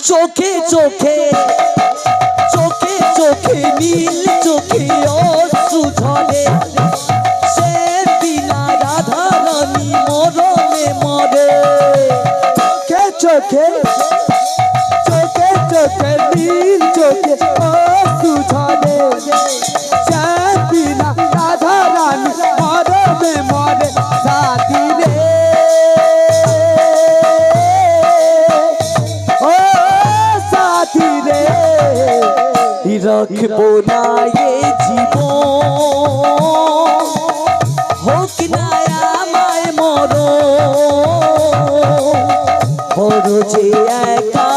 চোখে চোখে চোখে চোখে নীল চোখে অশ্রু ঝরে সে বিনা রাধা রানী মরণে মরে চোখে চোখে চোখে চোখে নীল চোখে অশ্রু ঝরে সে বিনা রাধা রানী মরণে মরে সাথী রে ও সাথী রে রাখবো না এ জীবন হোক না আমায় মরণ বড় যে একা